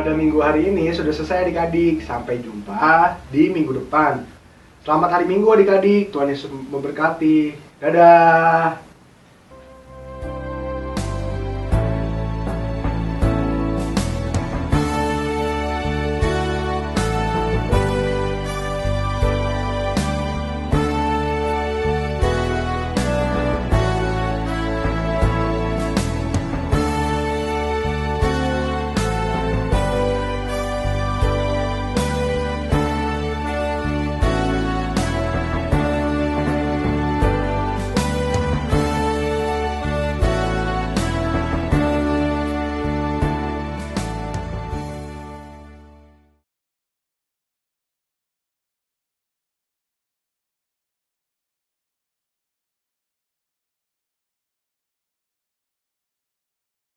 Speaker 5: pada minggu hari ini sudah selesai adik-adik. Sampai jumpa di minggu depan. Selamat hari Minggu adik-adik. Tuhan Yesus memberkati. Dadah.